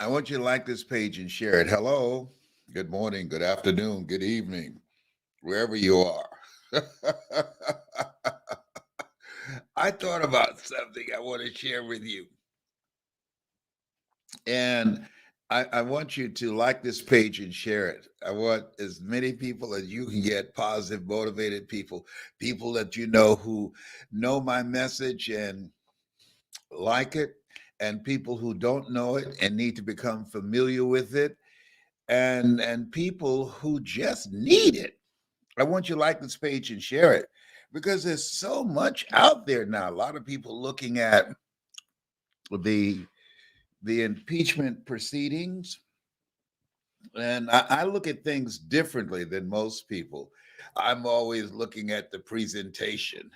I want you to like this page and share it. Hello, good morning, good afternoon, good evening, wherever you are. I thought about something I want to share with you. And I want you to like this page and share it. I want as many people as you can get, positive, motivated people, people that you know who know my message and like it, and people who don't know it and need to become familiar with it, and people who just need it. I want you to like this page and share it because there's so much out there now. A lot of people looking at the the impeachment proceedings, and I look at things differently than most people. I'm always looking at the presentation.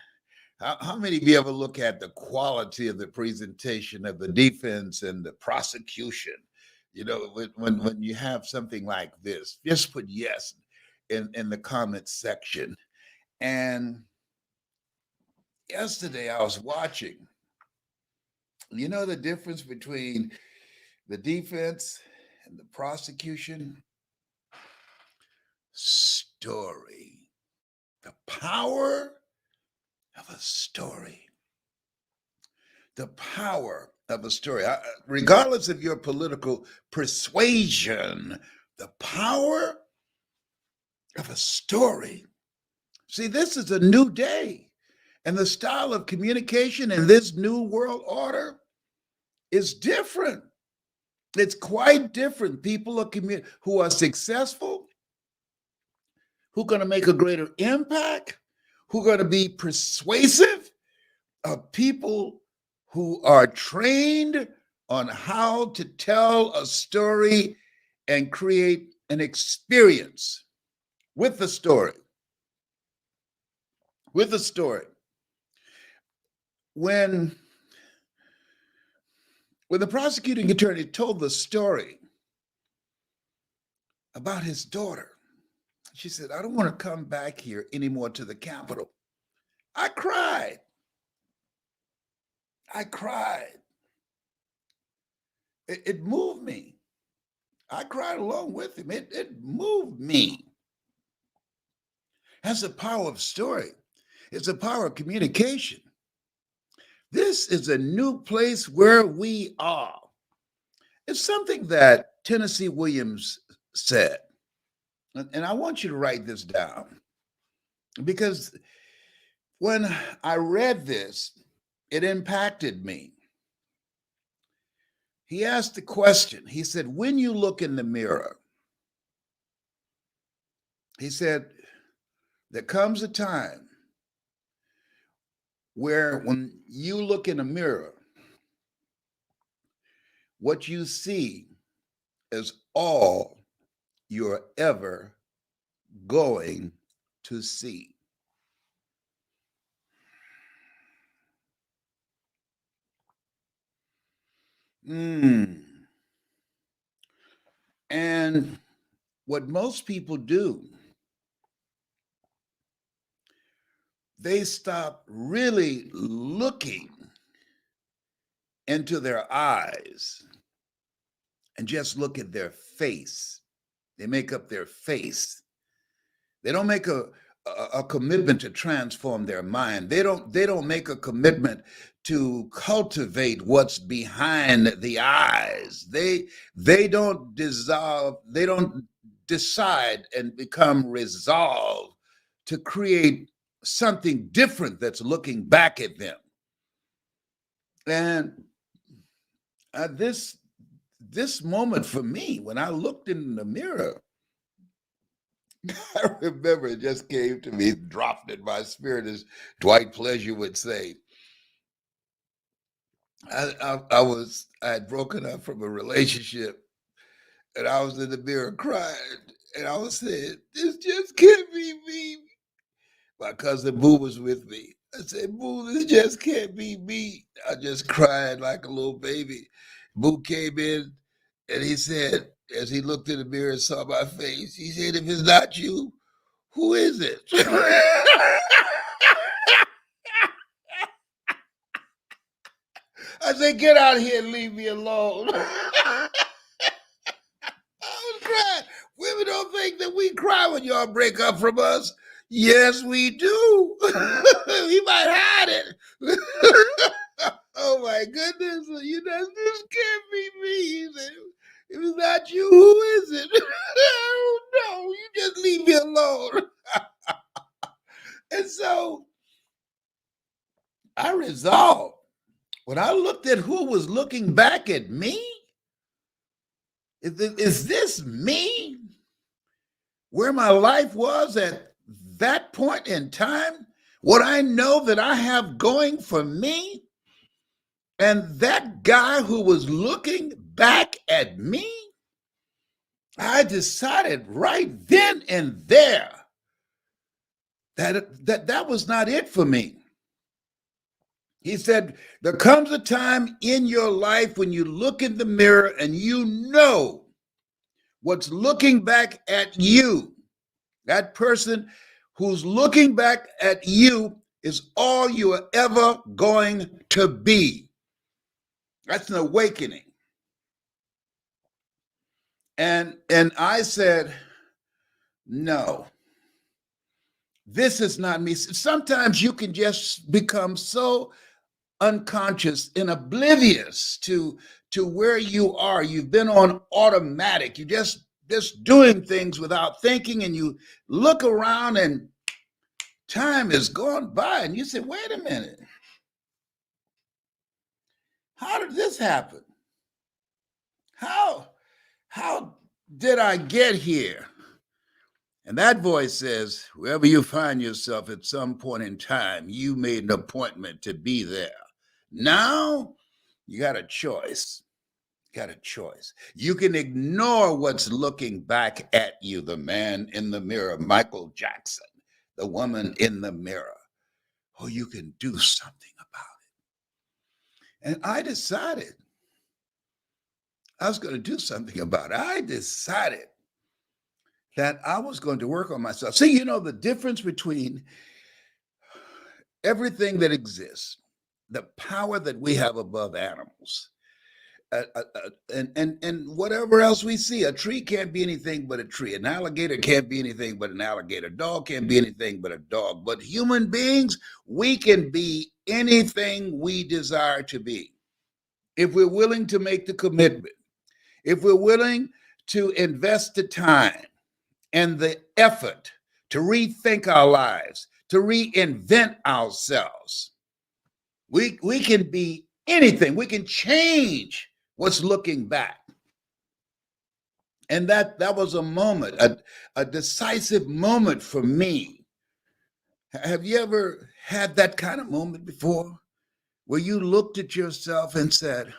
How many of you ever look at the quality of the presentation of the defense and the prosecution? You know, when you have something like this, just put yes in the comment section. And yesterday I was watching, you know, the difference between the defense and the prosecution? Story. The power of a story. The power of a story. Regardless of your political persuasion, the power of a story. See, this is a new day, and the style of communication in this new world order is different. It's quite different. People are who are successful, who are going to make a greater impact, who are going to be persuasive, are people who are trained on how to tell a story and create an experience with the story. With the story. When the prosecuting attorney told the story about his daughter, she said, "I don't want to come back here anymore to the Capitol." I cried. I cried. It moved me. I cried along with him. It moved me. That's the power of story. It's the power of communication. This is a new place where we are. It's something that Tennessee Williams said. And I want you to write this down because when I read this, it impacted me. He asked the question, he said, when you look in the mirror, he said, there comes a time where when you look in a mirror, what you see is all you're ever going to see. Mm. And what most people do, they stop really looking into their eyes and just look at their face. They make up their face. They don't make a commitment to transform their mind. They don't make a commitment to cultivate what's behind the eyes. They don't dissolve, they don't decide and become resolved to create something different that's looking back at them. And this moment for me, when I looked in the mirror, I remember it just came to me, dropped in my spirit, as Dwight Pleasure would say. I had broken up from a relationship, and I was in the mirror crying, and I was saying, "This just can't be me." My cousin Boo was with me. I said, "Boo, this just can't be me." I just cried like a little baby. Boo came in, and he said, as he looked in the mirror and saw my face, he said, "If it's not you, who is it?" I said, "Get out of here and leave me alone." cry when y'all break up from us. Yes, we do. We might hide it. Oh my goodness, this can't be me. He said, if it's not you, who is it? I don't know. You just leave me alone. And so I resolved, when I looked at who was looking back at me, is this me? Where my life was at that point in time? What I know that I have going for me? And that guy who was looking back at me, I decided right then and there that was not it for me. He said, there comes a time in your life when you look in the mirror and you know what's looking back at you. That person who's looking back at you is all you are ever going to be. That's an awakening. And I said, no, this is not me. Sometimes you can just become so unconscious and oblivious to where you are. You've been on automatic. You just doing things without thinking, and you look around and time is going by and you say, wait a minute. How did this happen? How did I get here? And that voice says, wherever you find yourself at some point in time, you made an appointment to be there. Now you got a choice. Got a choice. You can ignore what's looking back at you, the man in the mirror, Michael Jackson, the woman in the mirror, or you can do something about it. And I decided I was going to do something about it. I decided that I was going to work on myself. See, the difference between everything that exists, the power that we have above animals, and whatever else we see. A tree can't be anything but a tree. An alligator can't be anything but an alligator. A dog can't be anything but a dog. But human beings, we can be anything we desire to be. If we're willing to make the commitment, if we're willing to invest the time and the effort to rethink our lives, to reinvent ourselves, we can be anything. We can change what's looking back. And that was a moment, a decisive moment for me. Have you ever had that kind of moment before, where you looked at yourself and said,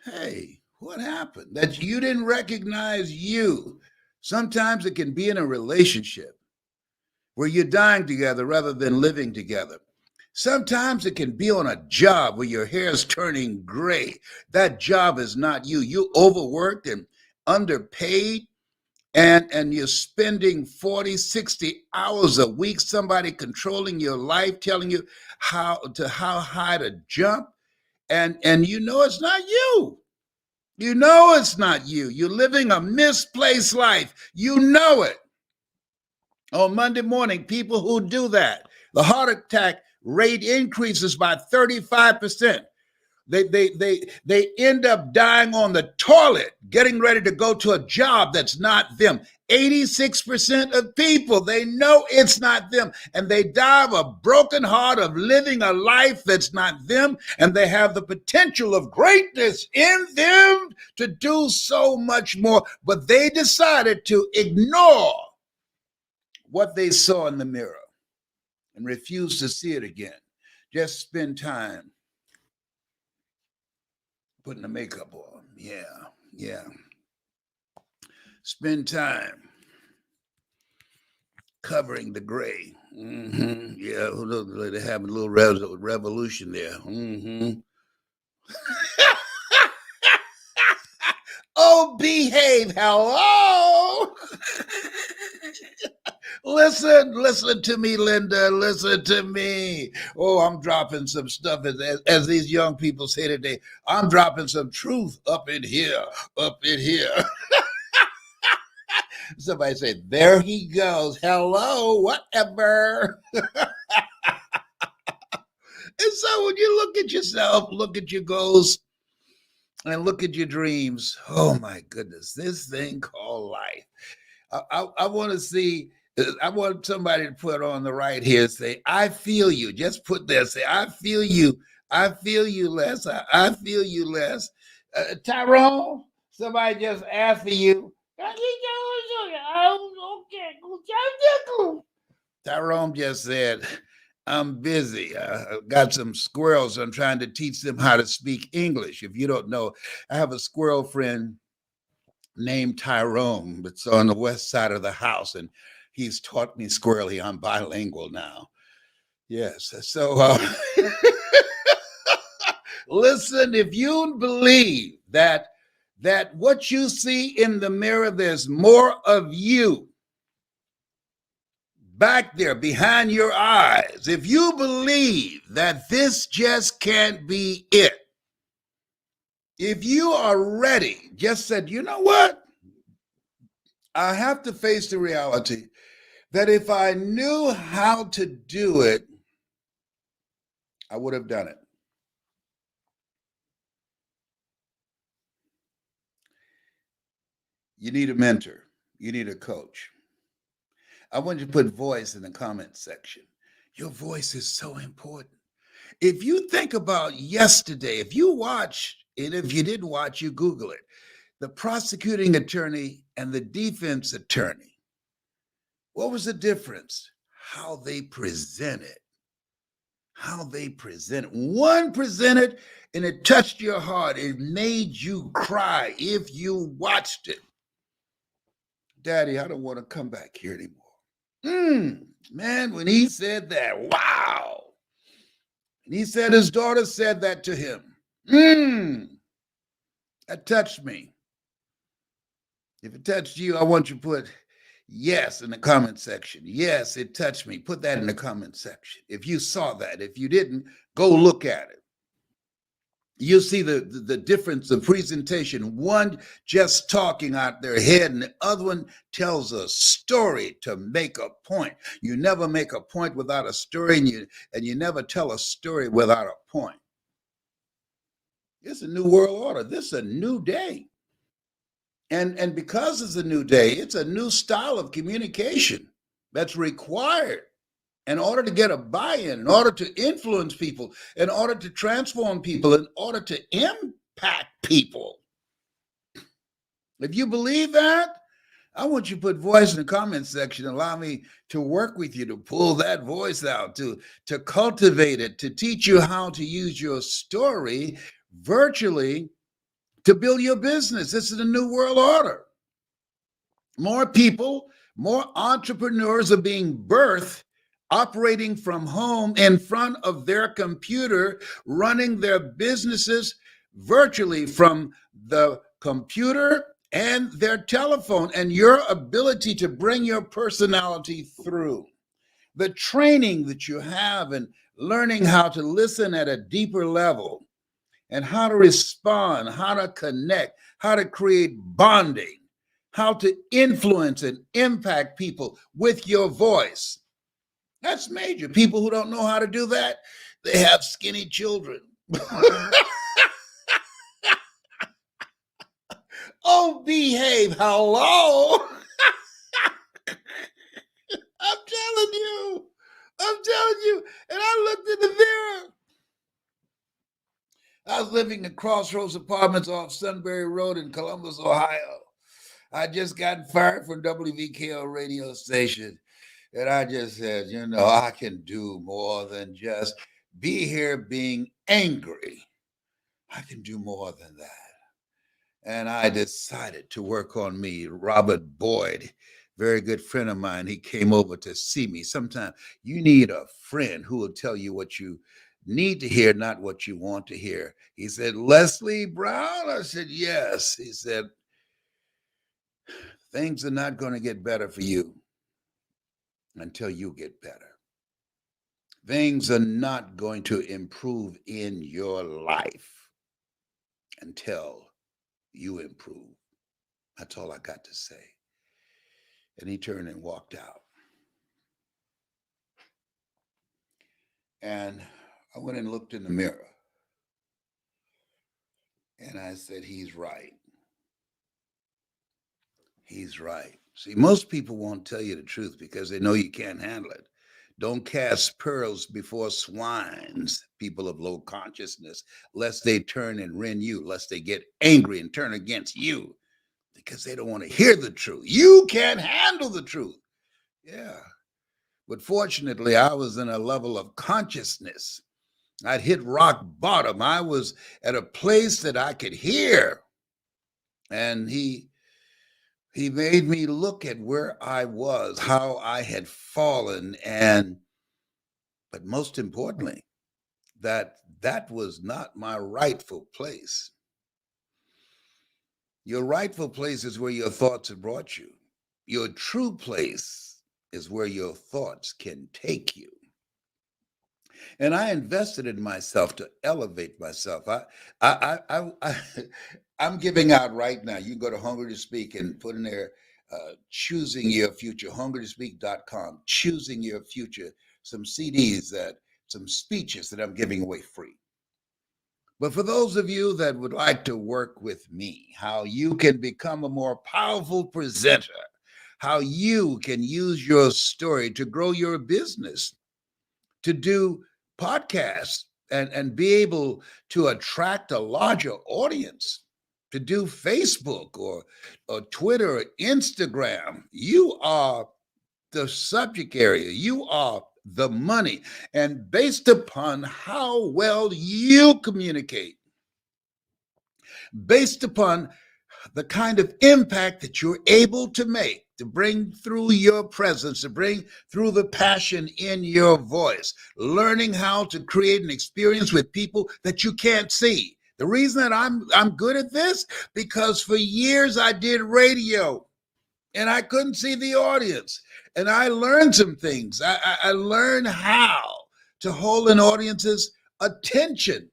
hey, what happened? That you didn't recognize you. Sometimes it can be in a relationship where you're dying together rather than living together. Sometimes it can be on a job where your hair is turning gray. That job is not you. You overworked and underpaid, and you're spending 40, 60 hours a week, somebody controlling your life, telling you how high to jump. And it's not you. It's not you. You're living a misplaced life. You know it. On Monday morning, people who do that, the heart attack rate increases by 35%. They end up dying on the toilet, getting ready to go to a job that's not them. 86% of people, they know it's not them, and they die of a broken heart of living a life that's not them, and they have the potential of greatness in them to do so much more, but they decided to ignore what they saw in the mirror and refuse to see it again. Just spend time putting the makeup on. Yeah. Spend time covering the gray. Yeah, they have a little revolution there. Oh, behave. Hello. Listen to me, Linda. Listen to me. Oh, I'm dropping some stuff, as these young people say today. I'm dropping some truth up in here. Somebody say, there he goes. Hello, whatever. And so when you look at yourself, look at your goals, and look at your dreams, oh my goodness, this thing called life. I want to see, I want somebody to put on the right here, say, I feel you. Just put there, say, I feel you. I feel you, Les. I feel you, Les. Tyrone, somebody just asked for you. Tyrone just said, I'm busy. I've got some squirrels. I'm trying to teach them how to speak English. If you don't know, I have a squirrel friend named Tyrone. It's on the west side of the house, and he's taught me squirrely. I'm bilingual now. Yes. So listen, if you believe that what you see in the mirror, there's more of you back there behind your eyes. If you believe that this just can't be it, if you are ready, just said, you know what? I have to face the reality that if I knew how to do it, I would have done it. You need a mentor. You need a coach. I want you to put voice in the comment section. Your voice is so important. If you think about yesterday, if you watch, and if you didn't watch, you Google it, the prosecuting attorney and the defense attorney, what was the difference? How they presented. How they presented. One presented and it touched your heart. It made you cry if you watched it. Daddy, I don't want to come back here anymore. Man, when he said that, wow. And he said his daughter said that to him. That touched me. If it touched you, I want you to put yes in the comment section. Yes, it touched me. Put that in the comment section. If you saw that, if you didn't, go look at it. You'll see the difference of presentation. One just talking out their head, and the other one tells a story to make a point. You never make a point without a story, and you never tell a story without a point. It's a new world order. This is a new day. And because it's a new day, it's a new style of communication that's required in order to get a buy-in, in order to influence people, in order to transform people, in order to impact people. If you believe that, I want you to put voice in the comment section. Allow me to work with you to pull that voice out, to cultivate it, to teach you how to use your story virtually to build your business. This is a new world order. More people, more entrepreneurs are being birthed operating from home in front of their computer, running their businesses virtually from the computer and their telephone, and your ability to bring your personality through. The training that you have in learning how to listen at a deeper level and how to respond, how to connect, how to create bonding, how to influence and impact people with your voice. That's major. People who don't know how to do that, they have skinny children. Oh, behave. Hello. I'm telling you. I'm telling you. And I looked in the mirror. I was living in Crossroads Apartments off Sunbury Road in Columbus, Ohio. I just gotten fired from WVKO radio station. And I just said, you know, I can do more than just be here being angry. I can do more than that. And I decided to work on me. Robert Boyd, very good friend of mine, he came over to see me. Sometimes you need a friend who will tell you what you need to hear, not what you want to hear. He said, Leslie Brown? I said, yes. He said, things are not going to get better for you until you get better. Things are not going to improve in your life until you improve. That's all I got to say. And he turned and walked out. And I went and looked in the mirror. And I said, he's right. He's right. See, most people won't tell you the truth because they know you can't handle it. Don't cast pearls before swines, people of low consciousness, lest they turn and rend you, lest they get angry and turn against you because they don't want to hear the truth. You can't handle the truth. Yeah. But fortunately, I was in a level of consciousness. I'd hit rock bottom. I was at a place that I could hear. And he made me look at where I was, how I had fallen, but most importantly, that was not my rightful place. Your rightful place is where your thoughts have brought you. Your true place is where your thoughts can take you. And I invested in myself to elevate myself. I'm giving out right now. You can go to Hungry to Speak and put in there, choosing your future, hungrytospeak.com, choosing your future, some CDs, some speeches that I'm giving away free. But for those of you that would like to work with me, how you can become a more powerful presenter, how you can use your story to grow your business, to do podcasts and be able to attract a larger audience, to do Facebook or Twitter or Instagram. You are the subject area. You are the money. And based upon how well you communicate, based upon the kind of impact that you're able to make, to bring through your presence, to bring through the passion in your voice, learning how to create an experience with people that you can't see. The reason that I'm good at this, because for years I did radio and I couldn't see the audience. And I learned some things. I learned how to hold an audience's attention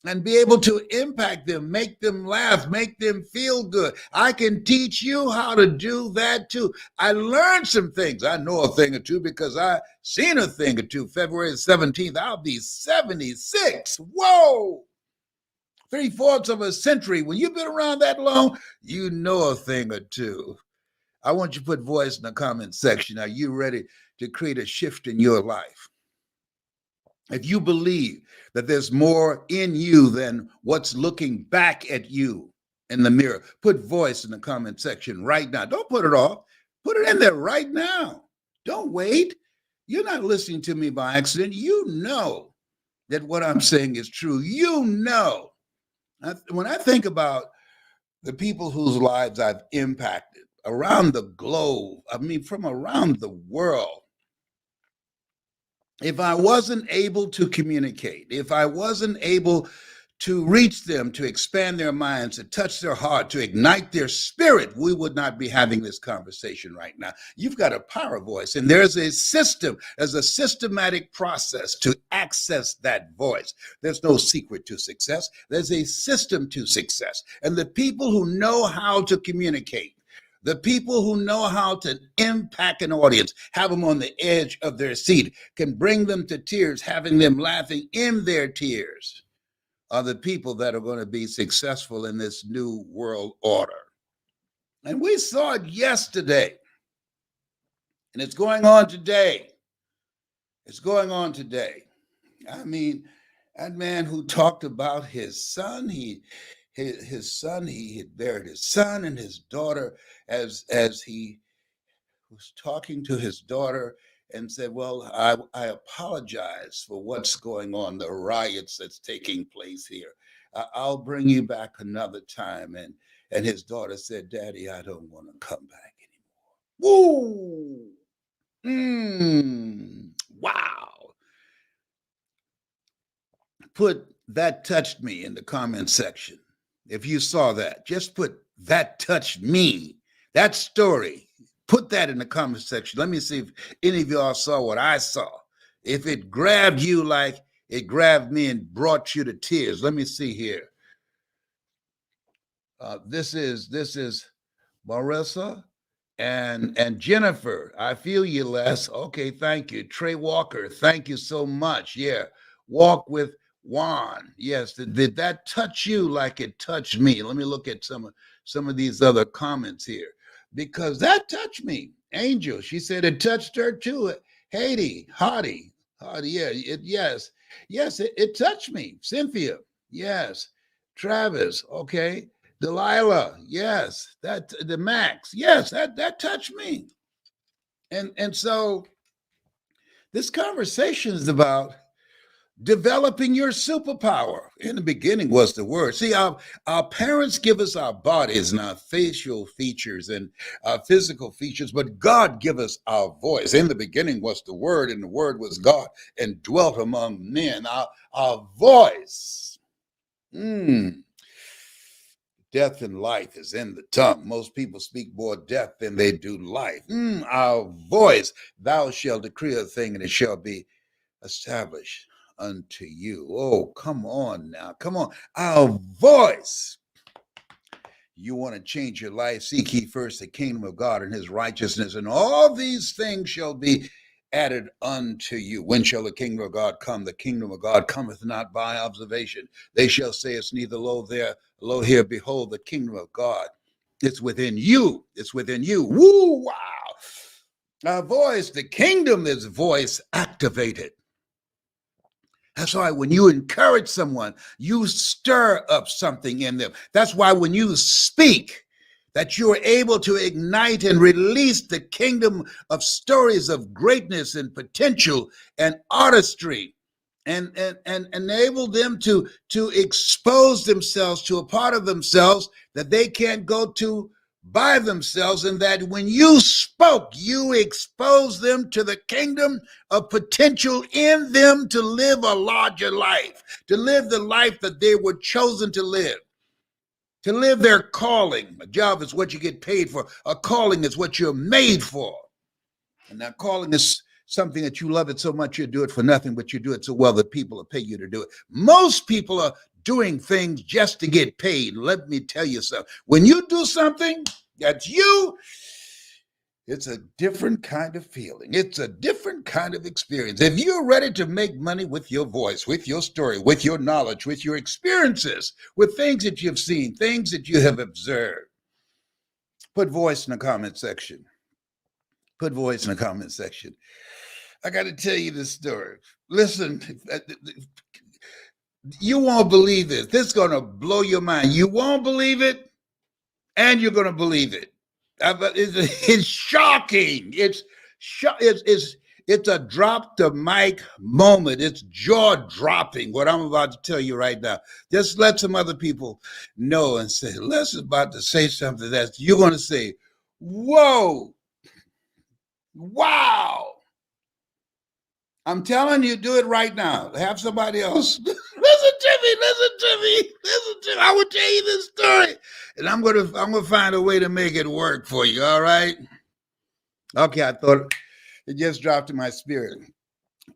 and be able to impact them, make them laugh, make them feel good. I can teach you how to do that too. I learned some things. I know a thing or two because I seen a thing or two. February 17th, I'll be 76. Whoa! 3/4 of a century. When you've been around that long, you know a thing or two. I want you to put voice in the comment section. Are you ready to create a shift in your life? If you believe that there's more in you than what's looking back at you in the mirror, put voice in the comment section right now. Don't put it off. Put it in there right now. Don't wait. You're not listening to me by accident. You know that what I'm saying is true. You know. When I think about the people whose lives I've impacted around the globe, I mean, from around the world, if I wasn't able to communicate, if I wasn't able to reach them, to expand their minds, to touch their heart, to ignite their spirit, we would not be having this conversation right now. You've got a power voice, and there's a system, there's a systematic process to access that voice. There's no secret to success. There's a system to success. And the people who know how to communicate, the people who know how to impact an audience, have them on the edge of their seat, can bring them to tears, having them laughing in their tears, are the people that are going to be successful in this new world order. And we saw it yesterday, and it's going on today. It's going on today. I mean, that man who talked about his son, his son, he had buried his son and his daughter as he was talking to his daughter and said, well, I apologize for what's going on, the riots that's taking place here. I'll bring you back another time. And his daughter said, Daddy, I don't want to come back anymore. Woo! Wow. Put that touched me in the comment section. If you saw that, just put that touched me, that story. Put that in the comment section. Let me see if any of y'all saw what I saw. If it grabbed you like it grabbed me and brought you to tears. Let me see here. This is Marissa and Jennifer, I feel you, Les. Okay, thank you. Trey Walker, thank you so much. Yeah, walk with Juan. Yes, did that touch you like it touched me? Let me look at some of these other comments here because that touched me. Angel, she said it touched her too. Haiti, Hottie, yeah, yes, it touched me. Cynthia, yes. Travis, okay. Delilah, yes, that the Max, yes, that touched me. And so this conversation is about developing your superpower. In the beginning was the word. See, our parents give us our bodies and our facial features and our physical features, but God give us our voice. In the beginning was the word, and the word was God and dwelt among men. Our voice. Mm. Death and life is in the tongue. Most people speak more death than they do life. Our voice, thou shalt decree a thing and it shall be established unto you. Oh, come on now. Come on. Our voice. You want to change your life, seek ye first the kingdom of God and his righteousness, and all these things shall be added unto you. When shall the kingdom of God come? The kingdom of God cometh not by observation. They shall say it's neither lo there, lo here. Behold, the kingdom of God. It's within you. It's within you. Woo, wow. Our voice, the kingdom is voice activated. That's why when you encourage someone, you stir up something in them. That's why when you speak, that you're able to ignite and release the kingdom of stories of greatness and potential and artistry and enable them to expose themselves to a part of themselves that they can't go to by themselves, and that when you spoke, you exposed them to the kingdom of potential in them to live a larger life, to live the life that they were chosen to live their calling. A job is what you get paid for. A calling is what you're made for. And that calling is something that you love it so much you do it for nothing, but you do it so well that people will pay you to do it. Most people are doing things just to get paid. Let me tell you something. When you do something that's you, it's a different kind of feeling. It's a different kind of experience. If you're ready to make money with your voice, with your story, with your knowledge, with your experiences, with things that you've seen, things that you have observed, put voice in the comment section. Put voice in the comment section. I got to tell you this story. Listen, you won't believe this. This is going to blow your mind. You won't believe it, and you're going to believe it. It's shocking. It's a drop the mic moment. It's jaw dropping what I'm about to tell you right now. Just let some other people know and say, Les is about to say something that you're going to say, whoa, wow. I'm telling you, do it right now. Have somebody else. Listen to me. I will tell you this story. And I'm gonna find a way to make it work for you, all right? Okay, I thought it just dropped in my spirit.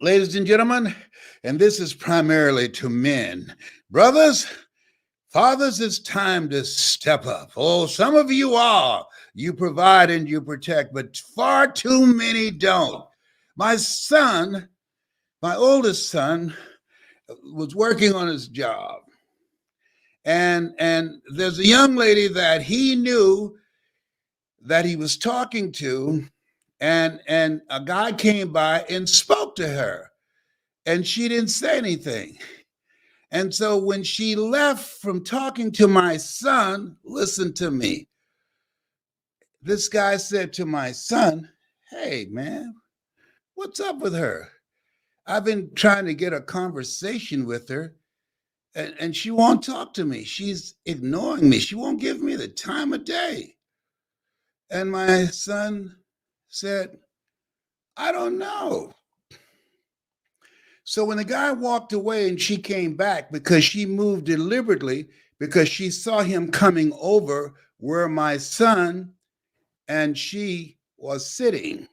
Ladies and gentlemen, and this is primarily to men. Brothers, fathers, it's time to step up. Oh, some of you are. You provide and you protect, but far too many don't. My oldest son was working on his job. And there's a young lady that he knew that he was talking to, and a guy came by and spoke to her, and she didn't say anything. And so when she left from talking to my son, listen to me. This guy said to my son, "Hey, man, what's up with her? I've been trying to get a conversation with her, and she won't talk to me. She's ignoring me. She won't give me the time of day." And my son said, "I don't know." So when the guy walked away and she came back, because she moved deliberately, because she saw him coming over where my son and she was sitting.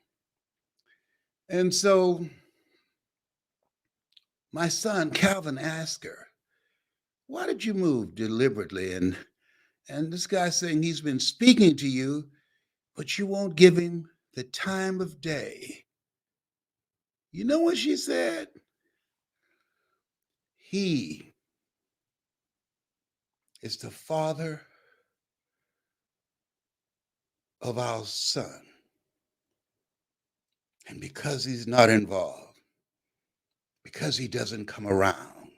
And so my son, Calvin, asked her, "Why did you move deliberately?" And this guy saying he's been speaking to you, but you won't give him the time of day. You know what she said? He is the father of our son. And because he's not involved, because he doesn't come around,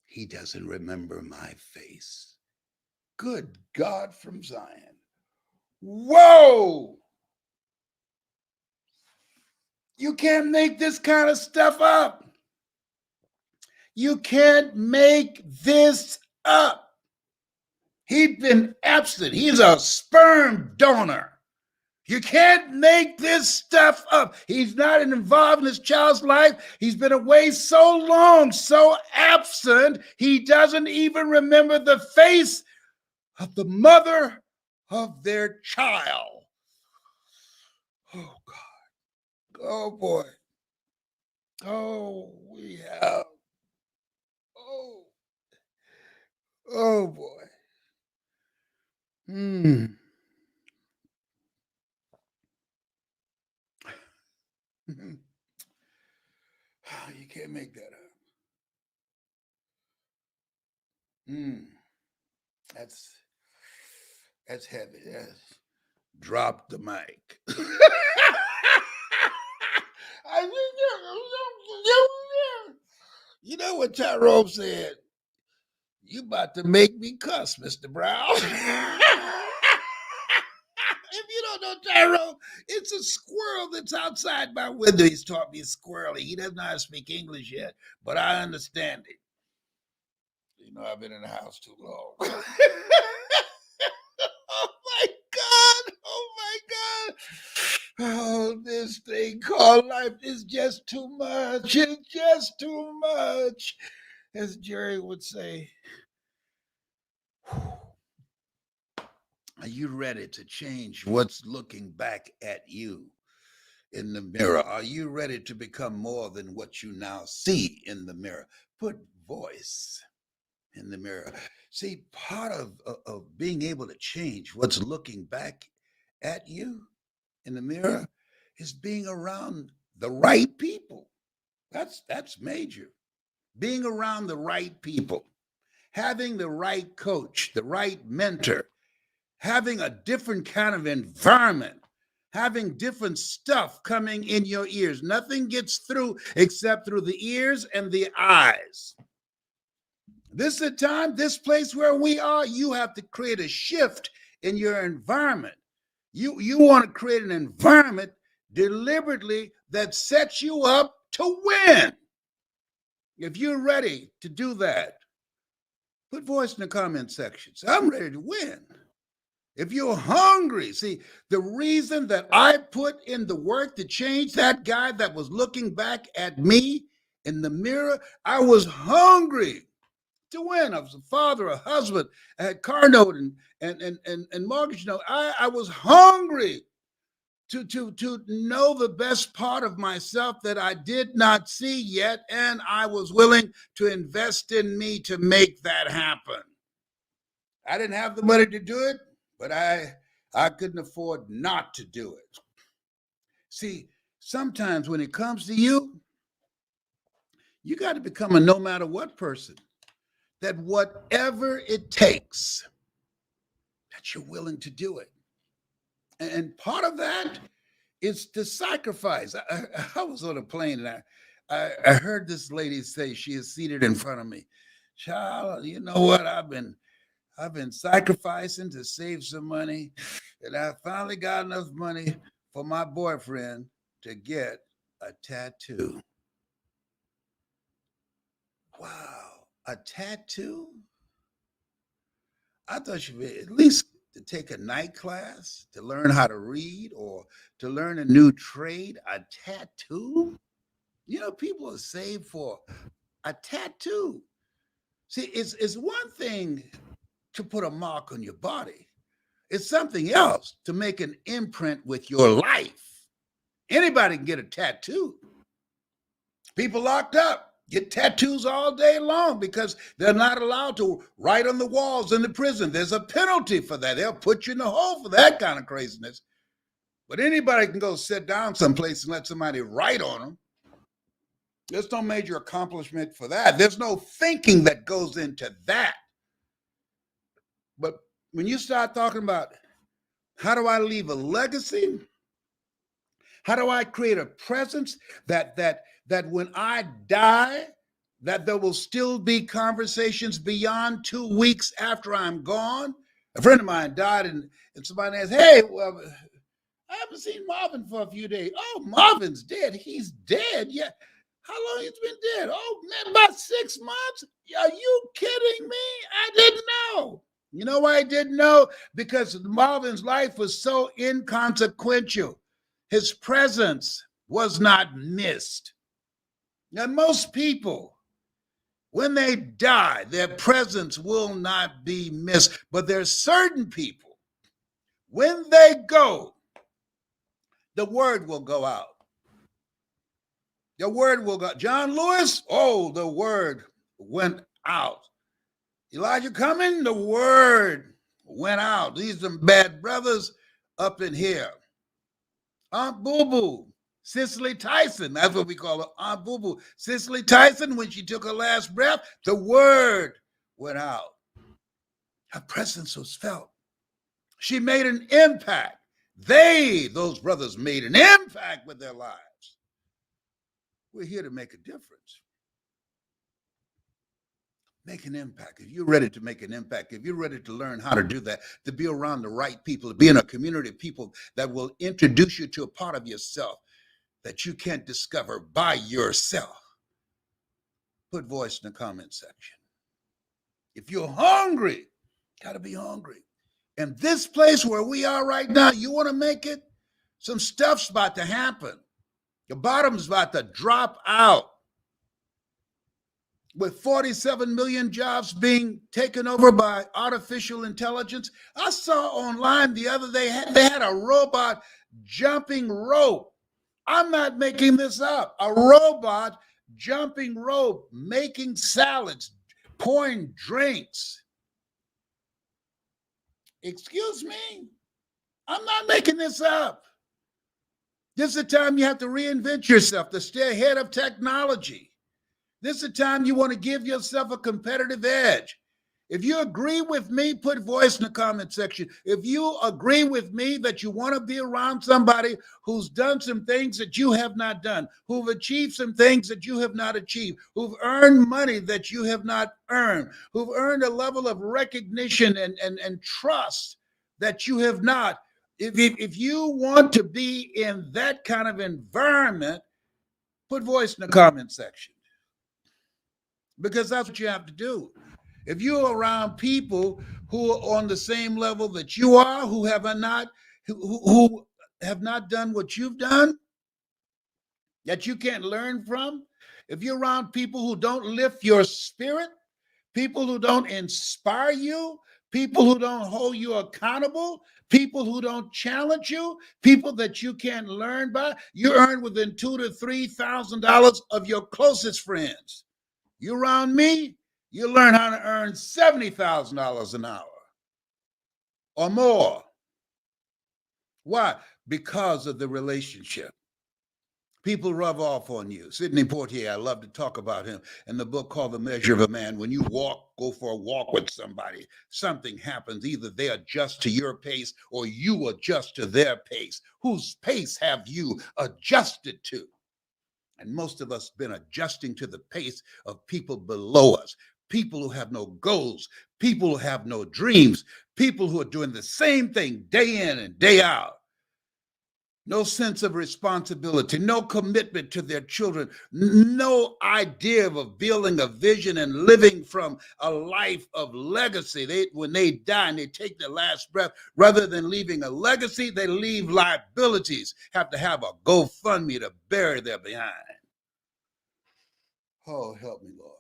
he doesn't remember my face. Good God from Zion. Whoa! You can't make this kind of stuff up. You can't make this up. He'd been absent. He's a sperm donor. You can't make this stuff up. He's not involved in his child's life. He's been away so long, so absent, he doesn't even remember the face of the mother of their child. Oh, God. Oh, boy. Oh, we have. Oh, boy. You can't make that up. That's heavy. Drop the mic. You know what Tyrone said? You about to make me cuss, Mr. Brown. If you don't know Tyrone, it's a squirrel that's outside my window. He's taught me squirrely. He doesn't know how to speak English yet, but I understand it. You know, I've been in the house too long. Oh my God. Oh my God. Oh, this thing called life is just too much. It's just too much. As Jerry would say, are you ready to change what's looking back at you in the mirror? Are you ready to become more than what you now see in the mirror? Put voice in the mirror. See, part of being able to change what's looking back at you in the mirror is being around the right people. That's major. Being around the right people, having the right coach, the right mentor, having a different kind of environment, having different stuff coming in your ears. Nothing gets through except through the ears and the eyes. This is a time, this place where we are, you have to create a shift in your environment. You want to create an environment deliberately that sets you up to win. If you're ready to do that, put voice in the comment section. So I'm ready to win. If you're hungry, see, the reason that I put in the work to change that guy that was looking back at me in the mirror, I was hungry to win. I was a father, a husband, I had car note and mortgage note. I was hungry to know the best part of myself that I did not see yet, and I was willing to invest in me to make that happen. I didn't have the money to do it, but I couldn't afford not to do it. See, sometimes when it comes to you, you got to become a no matter what person. That whatever it takes, that you're willing to do it. And part of that is the sacrifice. I was on a plane and I heard this lady say, she is seated in front of me. Child, you know what? I've been sacrificing to save some money, and I finally got enough money for my boyfriend to get a tattoo. Wow, a tattoo? I thought you'd be at least to take a night class to learn how to read or to learn a new trade. A tattoo? You know, people are saved for a tattoo. See, it's one thing to put a mark on your body. It's something else to make an imprint with your life. Anybody can get a tattoo. People locked up Get tattoos all day long because they're not allowed to write on the walls in the prison. There's a penalty for that. They'll put you in the hole for that kind of craziness. But anybody can go sit down someplace and let somebody write on them. There's no major accomplishment for that. There's no thinking that goes into that. But when you start talking about how do I leave a legacy? How do I create a presence that when I die, that there will still be conversations beyond 2 weeks after I'm gone? A friend of mine died, and somebody asked, "Hey, well, I haven't seen Marvin for a few days." "Oh, Marvin's dead." "He's dead?" "Yeah." "How long he's been dead?" "Oh, man, about 6 months." "Are you kidding me? I didn't know." You know why I didn't know? Because Marvin's life was so inconsequential. His presence was not missed. Now, most people, when they die, their presence will not be missed. But there's certain people, when they go, the word will go out. The word will go. John Lewis, oh, the word went out. Elijah Cummings, the word went out. These are bad brothers up in here. Aunt Boo Boo, Cicely Tyson, that's what we call her, Aunt Boo Boo. Cicely Tyson, when she took her last breath, the word went out. Her presence was felt. She made an impact. Those brothers, made an impact with their lives. We're here to make a difference. Make an impact. If you're ready to make an impact, if you're ready to learn how to do that, to be around the right people, to be in a community of people that will introduce you to a part of yourself that you can't discover by yourself, put voice in the comment section. If you're hungry, gotta be hungry. And this place where we are right now, you want to make it? Some stuff's about to happen. The bottom's about to drop out. With 47 million jobs being taken over by artificial intelligence. I saw online the other day, they had a robot jumping rope. I'm not making this up. A robot jumping rope, making salads, pouring drinks. Excuse me? I'm not making this up. This is the time you have to reinvent yourself to stay ahead of technology. This is the time you want to give yourself a competitive edge. If you agree with me, put voice in the comment section. If you agree with me that you want to be around somebody who's done some things that you have not done, who've achieved some things that you have not achieved, who've earned money that you have not earned, who've earned a level of recognition and trust that you have not. If you want to be in that kind of environment, put voice in the comment section. Because that's what you have to do. If you're around people who are on the same level that you are, who have not done what you've done, that you can't learn from, if you're around people who don't lift your spirit, people who don't inspire you, people who don't hold you accountable, people who don't challenge you, people that you can't learn by, you earn within $2,000 to $3,000 of your closest friends. You around me, you learn how to earn $70,000 an hour or more. Why? Because of the relationship. People rub off on you. Sidney Poitier, I love to talk about him in the book called The Measure of a Man. When you go for a walk with somebody, something happens. Either they adjust to your pace or you adjust to their pace. Whose pace have you adjusted to? And most of us have been adjusting to the pace of people below us, people who have no goals, people who have no dreams, people who are doing the same thing day in and day out. No sense of responsibility, no commitment to their children, no idea of building a vision and living from a life of legacy. When they die and they take their last breath, rather than leaving a legacy, they leave liabilities, have to have a GoFundMe to bury their behind. Oh, help me, Lord.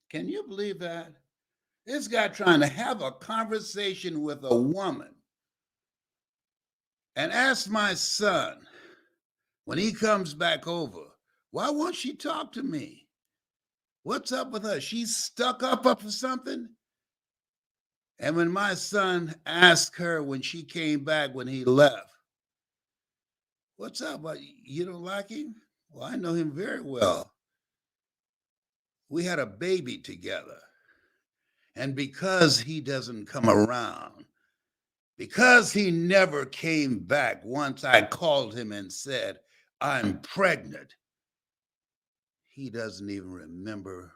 Can you believe that? This guy trying to have a conversation with a woman and ask my son when he comes back over Why won't she talk to me? What's up with her? She's stuck up for something? And when my son asked her when she came back, when he left, what's up? You don't like him? Well, I know him very well. We had a baby together. And because he doesn't come around, because he never came back once I called him and said, I'm pregnant, he doesn't even remember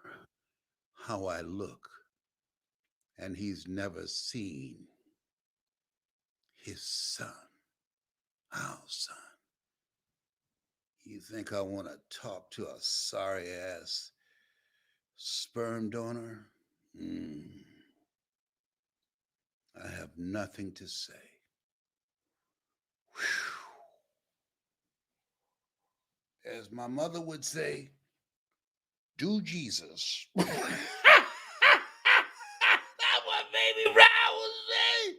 how I look. And he's never seen his son, our son. You think I want to talk to a sorry ass sperm donor? I have nothing to say. Whew. As my mother would say, do Jesus. That's what baby Brown would say.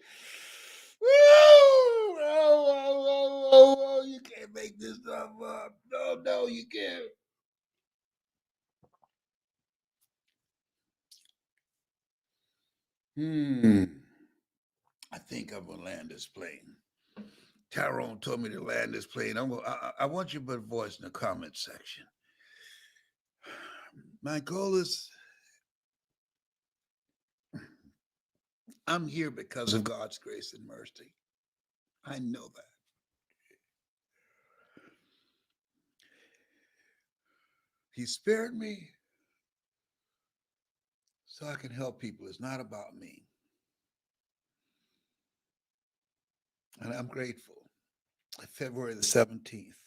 Woo! Oh, you can't make this stuff up. No, you can't. I think I'm gonna land this plane. Tyrone told me to land this plane. I want you to put a voice in the comment section. My goal is I'm here because of God's grace and mercy. I know that. He spared me so I can help people. It's not about me. And I'm grateful. February the 17th,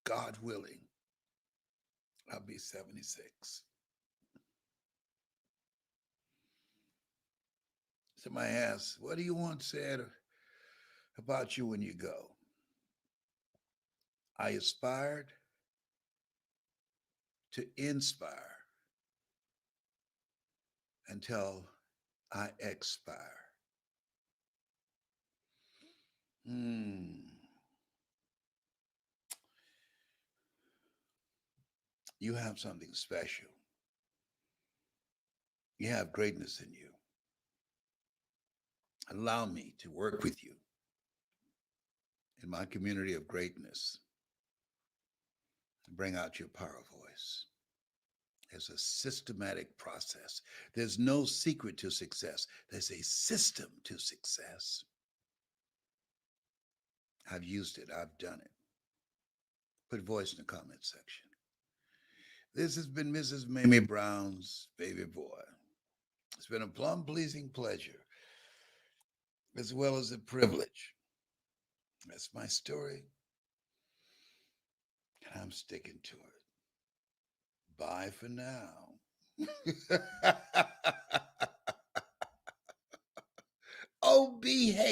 God willing, I'll be 76. Somebody asks, what do you want said about you when you go? I aspired to inspire until I expire. You have something special. You have greatness in you. Allow me to work with you in my community of greatness. Bring out your power voice. It's a systematic process. There's no secret to success. There's a system to success. I've used it. I've done it. Put voice in the comment section. This has been Mrs. Mamie Brown's Baby Boy. It's been a plum-pleasing pleasure, as well as a privilege. That's my story, and I'm sticking to it. Bye for now.